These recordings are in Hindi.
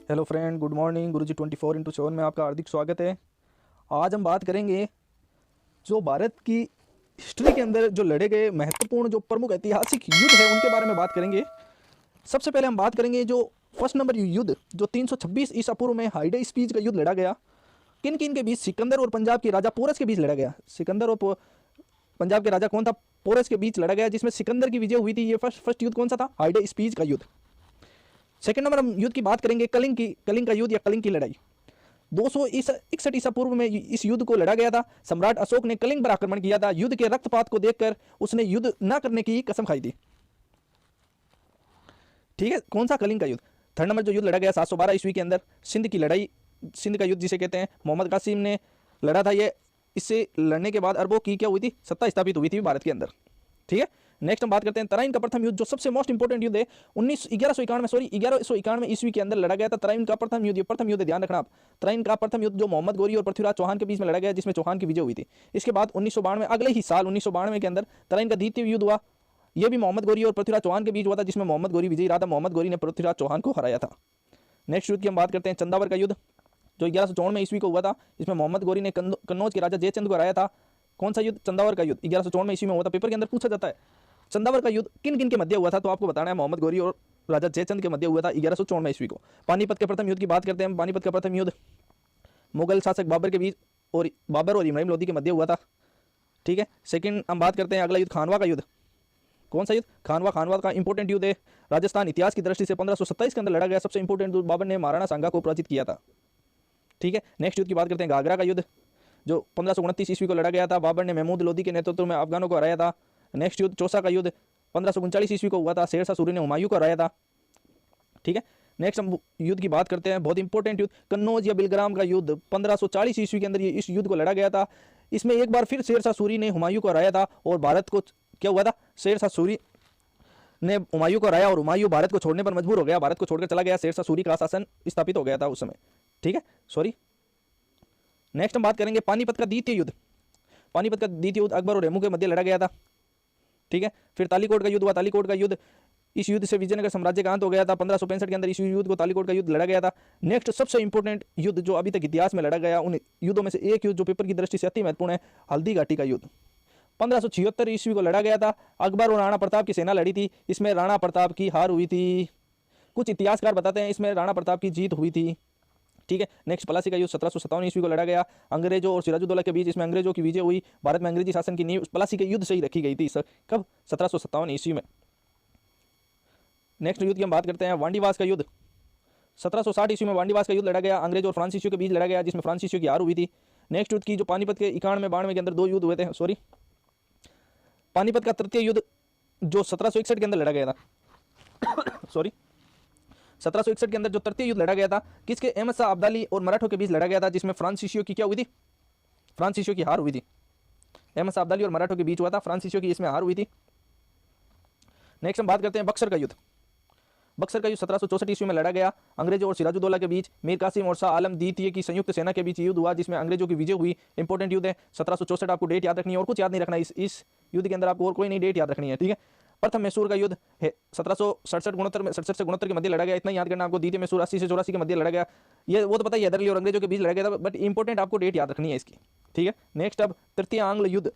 Hello friend, good morning. Guruji 24x7 में आपका हार्दिक स्वागत है। आज हम बात करेंगे जो भारत की हिस्ट्री के अंदर जो लड़े गए महत्वपूर्ण जो प्रमुख ऐतिहासिक युद्ध है उनके बारे में बात करेंगे। सबसे पहले हम बात करेंगे जो फर्स्ट नंबर युद्ध जो 326 ईसा पूर्व में हाइडे स्पीच का युद्ध लड़ा गया। किन किन के बीच? सिकंदर और पंजाब के राजा पोरस के बीच लड़ा गया। सिकंदर और पंजाब के राजा कौन था? पोरस के बीच लड़ा गया, जिसमें सिकंदर की विजय हुई थी। ये फर्स्ट युद्ध कौन सा था? हाइडे स्पीच का युद्ध। सेकंड नंबर हम युद्ध की बात करेंगे कलिंग का युद्ध या कलिंग की लड़ाई। 261 ईसा पूर्व में इस युद्ध को लड़ा गया था। सम्राट अशोक ने कलिंग पर आक्रमण किया था। युद्ध के रक्तपात को देखकर उसने युद्ध न करने की कसम खाई थी। ठीक है, कौन सा? कलिंग का युद्ध। थर्ड नंबर जो युद्ध लड़ा गया 712 ईस्वी के अंदर, सिंध की लड़ाई, सिंध का युद्ध जिसे कहते हैं, मोहम्मद कासिम ने लड़ा था। ये इससे लड़ने के बाद अरबों की क्या हुई थी? सत्ता स्थापित हुई थी भारत के अंदर। ठीक है, नेक्स्ट हम बात करते हैं तराइन का प्रथम युद्ध, जो सबसे मोस्ट इंपोर्टेंट युद्ध है। 1191 ईस्वी के अंदर लड़ा गया था तराइन का प्रथम युद्ध। प्रथम युद्ध ध्यान रखना आप, तराइन का प्रथम युद्ध जो मोहम्मद गोरी और पृथ्वीराज चौहान के बीच में लड़ा गया, जिसमें चौहान की विजय हुई थी। इसके बाद 1992 अगले ही साल 1992 के अंदर तराइन का द्वितीय युद्ध हुआ। यह भी मोहम्मद गोरी और पृथ्वीराज चौहान के बीच हुआ था, जिसमें मोहम्मद गोरी विजयी रहा था। मोहम्मद गोरी ने पृथ्वीराज चौहान को हराया था। नेक्स्ट युद्ध की हम बात करते हैं चंदावर का युद्ध, जो 1154 ईस्वी को हुआ था। इसमें मोहम्मद गोरी ने कन्नौज के राजा जयचंद को हराया था। कौन सा युद्ध? चंदावर का युद्ध 1154 ईस्वी में हुआ था। पेपर के अंदर पूछा जाता है चंदावर का युद्ध किन किन के मध्य हुआ था, तो आपको बताना है मोहम्मद गोरी और राजा जयचंद के मध्य हुआ था 1154 ईस्वी को। पानीपत के प्रथम युद्ध की बात करते हैं। पानीपत का प्रथम युद्ध मुगल शासक बाबर के बीच और इब्राहिम लोदी के मध्य हुआ था। ठीक है, सेकंड हम बात करते हैं अगला युद्ध खानवा का युद्ध। कौन सा युद्ध? खानवा का इंपॉर्टेंट युद्ध है। राजस्थान इतिहास की दृष्टि से 1527 के अंदर लड़ा गया। सबसे इंपॉर्टेंट युद्ध, बाबर ने महाराणा सांगा को पराजित किया था। ठीक है, नेक्स्ट युद्ध की बात करते हैं घाघरा का युद्ध, जो 1529 ईस्वी को लड़ा गया था। बाबर ने महमूद लोदी के नेतृत्व में अफगानों को हराया था। नेक्स्ट युद्ध चौसा का युद्ध 1539 ईस्वी को हुआ था। शेरशाह सूरी ने हुमायूं को हराया था। ठीक है, नेक्स्ट हम युद्ध की बात करते हैं, बहुत इंपॉर्टेंट युद्ध, कन्नौज या बिलग्राम का युद्ध 1540 ईस्वी के अंदर ये इस युद्ध को लड़ा गया था। इसमें एक बार फिर शेरशाह सूरी ने हुमायूं को हराया था और भारत को क्या हुआ था? शेरशाह सूरी ने हुमायूं को हराया और हुमायूं भारत को छोड़ने पर मजबूर हो गया, भारत को छोड़कर चला गया। शेरशाह सूरी का शासन स्थापित हो गया था उस समय। ठीक है, सॉरी। नेक्स्ट हम बात करेंगे पानीपत का द्वितीय युद्ध। पानीपत का द्वितीय युद्ध अकबर और रेमू के मध्य लड़ा गया था। ठीक है, फिर तालीकोट का युद्ध हुआ। तालीकोट का युद्ध, इस युद्ध से विजयनगर साम्राज्य का अंत हो गया था। 1565 के अंदर इस युद्ध को तालीकोट का युद्ध लड़ा गया था। नेक्स्ट सबसे इंपॉर्टेंट युद्ध जो अभी तक इतिहास में लड़ा गया, उन युद्धों में से एक युद्ध जो पेपर की दृष्टि से अति महत्वपूर्ण है, हल्दी घाटी का युद्ध 1576 ईस्वी को लड़ा गया था। अकबर और राणा प्रताप की सेना लड़ी थी। इसमें राणा प्रताप की हार हुई थी। कुछ इतिहासकार बताते हैं इसमें राणा प्रताप की जीत हुई थी। ठीक है, नेक्स्ट प्लासी का युद्ध 1757 ईस्वी को लड़ा गया अंग्रेजों और सिराजुद्दौला के बीच। इसमें अंग्रेजों की विजय हुई। भारत में अंग्रेजी शासन की नींव प्लासी के युद्ध से ही रखी गई थी। कब? 1757 ईस्वी में। नेक्स्ट युद्ध की हम बात करते हैं वांडीवास का युद्ध। 1760 ईस्वी में वांडीवास का युद्ध लड़ा गया, अंग्रेज और फ्रांसीसियों के बीच लड़ा गया, जिसमें फ्रांसीसियों की हार हुई थी। नेक्स्ट युद्ध की जो पानीपत के 91-92 के अंदर दो युद्ध हुए थे, सॉरी, पानीपत का तृतीय युद्ध जो 1761 के अंदर लड़ा गया था सॉरी 1761 के अंदर जो तृतीय युद्ध लड़ा गया था, किसके? अहमद शाह अब्दाली और मराठों के बीच लड़ा गया था, जिसमें फ्रांसीसियों की क्या हुई थी? फ्रांसीसियों की हार हुई थी। अहमद शाह अब्दाली और मराठों के बीच हुआ था, फ्रांसीसियों की इसमें हार हुई थी। नेक्स्ट हम बात करते हैं बक्सर का युद्ध। बक्सर का युद्ध 1764 ईस्वी में लड़ा गया अंग्रेजों और सिराजुद्दौला के बीच। मीर कासिम और शाह आलम द्वितीय की संयुक्त सेना के बीच युद्ध हुआ, जिसमें अंग्रेजों की विजय हुई। इंपॉर्टेंट युद्ध है 1764। आपको डेट याद रखनी है और कुछ याद नहीं रखना है। इस युद्ध के अंदर आपको और कोई नहीं डेट याद रखनी है। ठीक है, प्रथम मैसूर का युद्ध है 1767 से 69 के मध्य लड़ा गया। इतना याद करना आपको। द्वितीय मैसूर 80 से 84 के मध्य लड़ा गया। ये वो तो पता ही है, हैदर और अंग्रेजों के बीच लड़ा गया था, बट इंपॉर्टेंट आपको डेट याद रखनी है इसकी। ठीक है, नेक्स्ट अब तृतीय आंग्ल युद्ध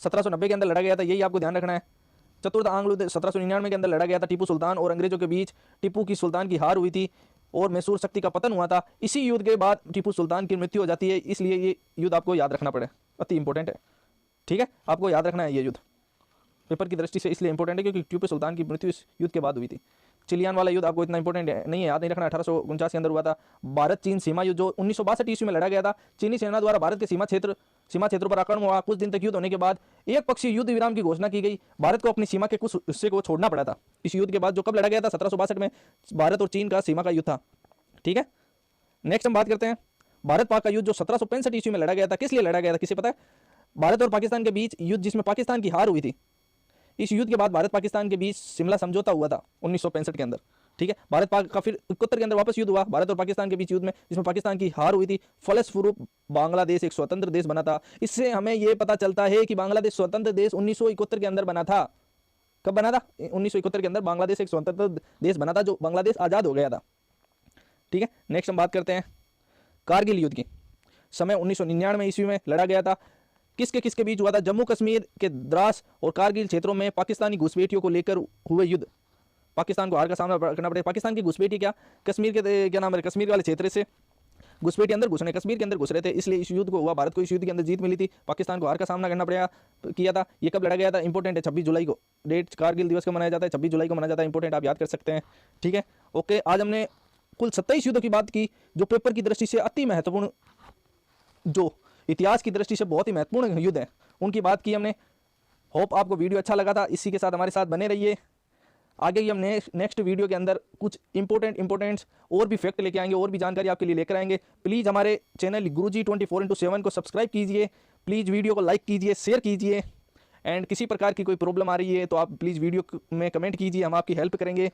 1790 के अंदर लड़ा गया था, यही आपको ध्यान रखना है। चतुर्थ आंग्ल युद्ध 1799 के अंदर लड़ा गया था टीपू सुल्तान और अंग्रेजों के बीच। टीपू की सुल्तान की हार हुई थी और मैसूर शक्ति का पतन हुआ था। इसी युद्ध के बाद टीपू सुल्तान की मृत्यु हो जाती है, इसलिए ये युद्ध आपको याद रखना पड़े, अति इंपॉर्टेंट है। ठीक है, आपको याद रखना है ये युद्ध पेपर की दृष्टि से इसलिए इंपॉर्टेंट है क्योंकि टीपू सुल्तान की मृत्यु इस युद्ध के बाद हुई थी। चिलियान वाला युद्ध आपको इतना इंपॉर्टेंट नहीं है, याद नहीं रखना। 1849 के अंदर हुआ था भारत चीन सीमा युद्ध, जो 1962 ईस्वी में लड़ा गया था। चीनी सेना द्वारा भारत के सीमा क्षेत्रों पर आक्रमण हुआ। कुछ दिन तक युद्ध होने के बाद एक पक्षीय युद्ध विराम की घोषणा की गई। भारत को अपनी सीमा के कुछ हिस्से को छोड़ना पड़ा था इस युद्ध के बाद, जो कब लड़ा गया था? 1762 में भारत और चीन का सीमा का युद्ध था। ठीक है, नेक्स्ट हम बात करते हैं भारत पाक का युद्ध, जो 1765 ईस्वी में लड़ा गया था। किस लिए लड़ा गया था, किसे पता है? भारत और पाकिस्तान के बीच युद्ध, जिसमें पाकिस्तान की हार हुई थी। इस युद्ध के बाद भारत पाकिस्तान के बीच शिमला समझौता हुआ था 1965 के अंदर। ठीक है, भारत पाक का फिर 71 के अंदर वापस युद्ध हुआ भारत और पाकिस्तान के बीच युद्ध में, जिसमें पाकिस्तान की हार हुई थी। फलस्वरूप बांग्लादेश एक स्वतंत्र देश बना था। इससे हमें यह पता चलता है कि बांग्लादेश स्वतंत्र देश 1971 के अंदर बना था। कब बना था? 1971 के अंदर बांग्लादेश एक स्वतंत्र देश बना था, जो बांग्लादेश आज़ाद हो गया था। ठीक है, नेक्स्ट हम बात करते हैं कारगिल युद्ध की। समय 1999 ईस्वी में लड़ा गया था। किसके किसके बीच हुआ था? जम्मू कश्मीर के द्रास और कारगिल क्षेत्रों में पाकिस्तानी घुसपैठियों को लेकर हुए युद्ध। पाकिस्तान को हार का सामना करना पड़े। पाकिस्तान की घुसपैठी क्या, कश्मीर के क्या नाम है, कश्मीर वाले क्षेत्र से घुसपैठी अंदर घुसने, कश्मीर के अंदर घुस रहे थे, इसलिए इस युद्ध को हुआ। भारत को इस युद्ध के अंदर जीत मिली थी, पाकिस्तान को हार का सामना करना पड़ा किया था। ये कब लड़ा गया था? इंपॉर्टेंट है, 26 जुलाई को डेट कारगिल दिवस को मनाया जाता है, 26 जुलाई को मनाया जाता है। इंपॉर्टेंट, आप याद कर सकते हैं। ठीक है, ओके। आज हमने कुल 27 युद्धों की बात की जो पेपर की दृष्टि से अति महत्वपूर्ण, जो इतिहास की दृष्टि से बहुत ही महत्वपूर्ण युद्ध है, उनकी बात की हमने। होप आपको वीडियो अच्छा लगा था। इसी के साथ हमारे साथ बने रहिए। आगे ही हम नेक्स्ट वीडियो के अंदर कुछ इंपॉर्टेंट और भी फैक्ट लेके आएंगे, और भी जानकारी आपके लिए लेकर आएंगे। प्लीज़ हमारे चैनल गुरुजी 24x7 को सब्सक्राइब कीजिए। प्लीज़ वीडियो को लाइक कीजिए, शेयर कीजिए। एंड किसी प्रकार की कोई प्रॉब्लम आ रही है तो आप प्लीज़ वीडियो में कमेंट कीजिए, हम आपकी हेल्प करेंगे।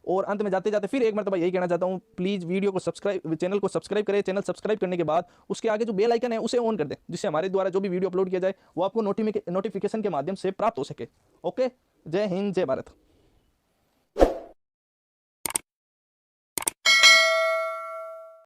और अंत में जाते जाते फिर एक मरतबा यही कहना चाहता हूँ, प्लीज़ वीडियो को सब्सक्राइब, चैनल को सब्सक्राइब करें। चैनल सब्सक्राइब करने के बाद उसके आगे जो बेल आइकन है उसे ऑन कर दें, जिससे हमारे द्वारा जो भी वीडियो अपलोड किया जाए वो आपको नोटिफिकेशन के माध्यम से प्राप्त हो सके। ओके, जय हिंद, जय भारत।